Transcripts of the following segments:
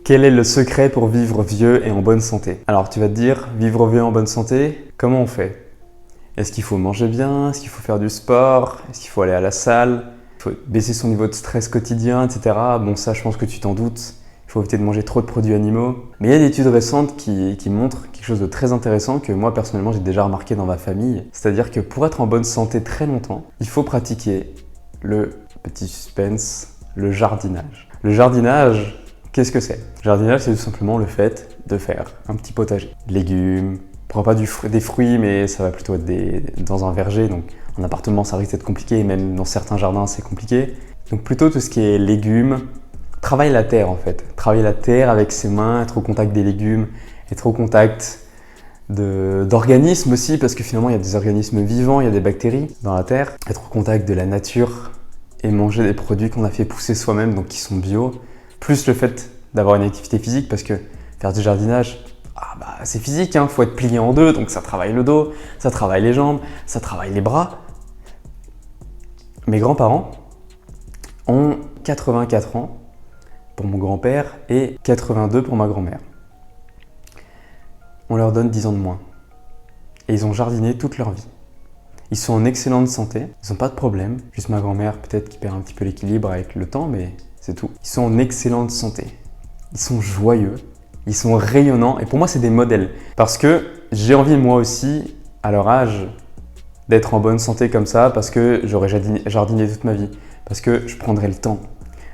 Quel est le secret pour vivre vieux et en bonne santé? Alors tu vas te dire, vivre vieux et en bonne santé, comment on fait? Est-ce qu'il faut manger bien? Est-ce qu'il faut faire du sport? Est-ce qu'il faut aller à la salle? Il faut baisser son niveau de stress quotidien, etc. Bon, ça, je pense que tu t'en doutes. Il faut éviter de manger trop de produits animaux. Mais il y a des études récentes qui montrent quelque chose de très intéressant que moi, personnellement, j'ai déjà remarqué dans ma famille. C'est-à-dire que pour être en bonne santé très longtemps, il faut pratiquer le petit suspense, le jardinage. Le jardinage, qu'est-ce que c'est? Le jardinage, c'est tout simplement le fait de faire un petit potager. Légumes, pas des fruits, mais ça va plutôt être dans un verger. Donc en appartement, ça risque d'être compliqué, et même dans certains jardins, c'est compliqué. Donc plutôt tout ce qui est légumes, travailler la terre en fait. Travailler la terre avec ses mains, être au contact des légumes, être au contact d'organismes aussi, parce que finalement, il y a des organismes vivants, il y a des bactéries dans la terre. Être au contact de la nature et manger des produits qu'on a fait pousser soi-même, donc qui sont bio. Plus le fait d'avoir une activité physique, parce que faire du jardinage, c'est physique, hein, faut être plié en deux, donc ça travaille le dos, ça travaille les jambes, ça travaille les bras. Mes grands-parents ont 84 ans pour mon grand-père et 82 pour ma grand-mère. On leur donne 10 ans de moins. Et ils ont jardiné toute leur vie. Ils sont en excellente santé, ils n'ont pas de problème. Juste ma grand-mère, peut-être qui perd un petit peu l'équilibre avec le temps, mais c'est tout. Ils sont en excellente santé. Ils sont joyeux. Ils sont rayonnants et pour moi, c'est des modèles. Parce que j'ai envie, moi aussi, à leur âge, d'être en bonne santé comme ça, parce que j'aurais jardiné toute ma vie, parce que je prendrais le temps,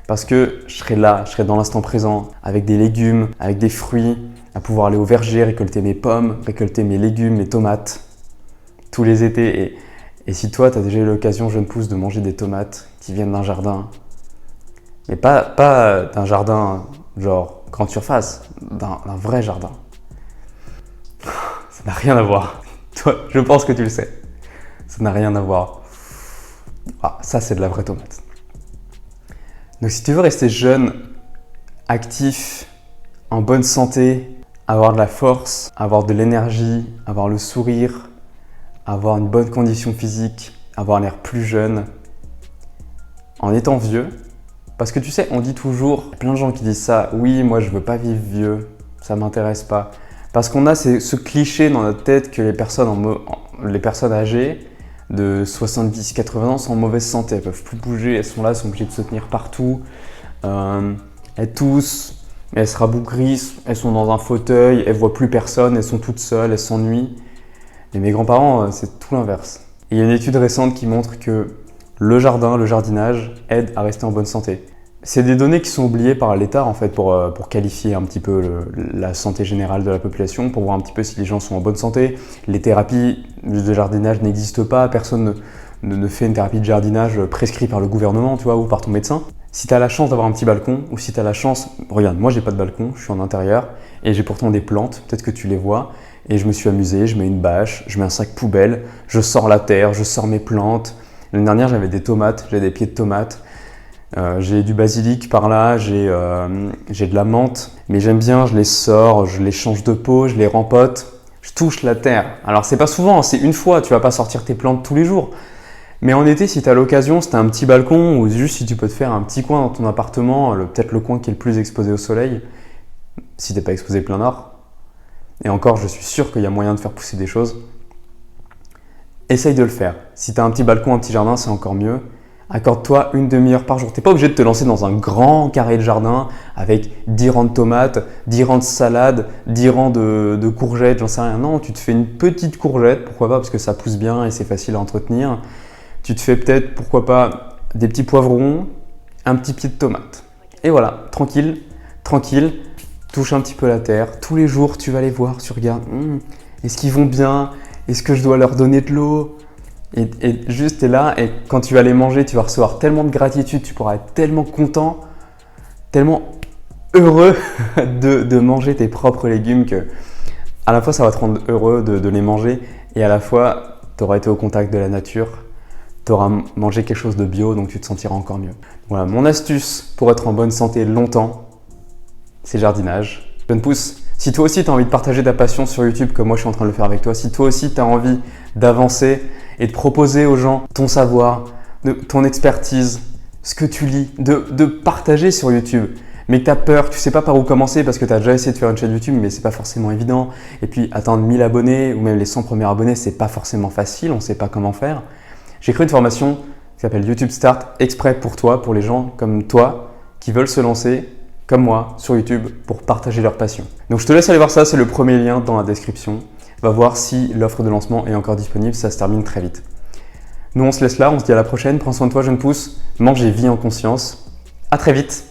parce que je serais là, je serais dans l'instant présent, avec des légumes, avec des fruits, à pouvoir aller au verger, récolter mes pommes, récolter mes légumes, mes tomates, tous les étés. Et si toi, tu as déjà eu l'occasion, jeune pousse, de manger des tomates qui viennent d'un jardin, mais pas d'un jardin genre grande surface, d'un vrai jardin. Ça n'a rien à voir. Toi, je pense que tu le sais. Ça n'a rien à voir. Ça, c'est de la vraie tomate. Donc, si tu veux rester jeune, actif, en bonne santé, avoir de la force, avoir de l'énergie, avoir le sourire, avoir une bonne condition physique, avoir l'air plus jeune, en étant vieux, parce que tu sais, on dit toujours, plein de gens qui disent ça, oui, moi je veux pas vivre vieux, ça m'intéresse pas. Parce qu'on a ce cliché dans notre tête que les personnes âgées de 70-80 ans sont en mauvaise santé, elles peuvent plus bouger, elles sont là, elles sont obligées de se tenir partout, elles toussent, elles se rabougrissent, elles sont dans un fauteuil, elles voient plus personne, elles sont toutes seules, elles s'ennuient. Et mes grands-parents, c'est tout l'inverse. Et il y a une étude récente qui montre que le jardinage aide à rester en bonne santé. C'est des données qui sont oubliées par l'État en fait pour qualifier un petit peu la santé générale de la population, pour voir un petit peu si les gens sont en bonne santé. Les thérapies de jardinage n'existent pas, personne ne fait une thérapie de jardinage prescrite par le gouvernement, tu vois, ou par ton médecin. Si tu as la chance d'avoir un petit balcon, ou si tu as la chance, regarde, moi j'ai pas de balcon, je suis en intérieur, et j'ai pourtant des plantes, peut-être que tu les vois, et je me suis amusé, je mets une bâche, je mets un sac poubelle, je sors la terre, je sors mes plantes. L'année dernière, j'avais des tomates, j'avais des pieds de tomates, j'ai du basilic par là, j'ai de la menthe, mais j'aime bien, je les sors, je les change de pot, je les rempote, je touche la terre. Alors c'est pas souvent, c'est une fois, tu vas pas sortir tes plantes tous les jours. Mais en été, si tu as l'occasion, si tu as un petit balcon ou juste si tu peux te faire un petit coin dans ton appartement, peut-être le coin qui est le plus exposé au soleil, si tu n'es pas exposé plein nord, et encore, je suis sûr qu'il y a moyen de faire pousser des choses, essaye de le faire. Si tu as un petit balcon, un petit jardin, c'est encore mieux. Accorde-toi une demi-heure par jour. Tu n'es pas obligé de te lancer dans un grand carré de jardin avec 10 rangs de tomates, 10 rangs de salades, 10 rangs de courgettes, j'en sais rien. Non, tu te fais une petite courgette, pourquoi pas, parce que ça pousse bien et c'est facile à entretenir. Tu te fais peut-être, pourquoi pas, des petits poivrons, un petit pied de tomate. Et voilà, tranquille, touche un petit peu la terre. Tous les jours, tu vas les voir, tu regardes, est-ce qu'ils vont bien? Est-ce que je dois leur donner de l'eau? Et juste, tu es là, et quand tu vas les manger, tu vas recevoir tellement de gratitude, tu pourras être tellement content, tellement heureux de manger tes propres légumes que à la fois ça va te rendre heureux de les manger, et à la fois tu auras été au contact de la nature, tu auras mangé quelque chose de bio, donc tu te sentiras encore mieux. Voilà, mon astuce pour être en bonne santé longtemps, c'est le jardinage. Jeune pousse, si toi aussi tu as envie de partager ta passion sur YouTube comme moi je suis en train de le faire avec toi, si toi aussi tu as envie d'avancer et de proposer aux gens ton savoir, ton expertise, ce que tu lis, de partager sur YouTube, mais que tu as peur, tu sais pas par où commencer parce que tu as déjà essayé de faire une chaîne YouTube, mais c'est pas forcément évident. Et puis atteindre 1000 abonnés ou même les 100 premiers abonnés, c'est pas forcément facile, on sait pas comment faire. J'ai créé une formation qui s'appelle YouTube Start exprès pour toi, pour les gens comme toi qui veulent se lancer comme moi sur YouTube pour partager leur passion. Donc je te laisse aller voir ça, c'est le premier lien dans la description. Va voir si l'offre de lancement est encore disponible, ça se termine très vite. Nous on se laisse là, on se dit à la prochaine, prends soin de toi jeune pouce, mange et vis en conscience. À très vite.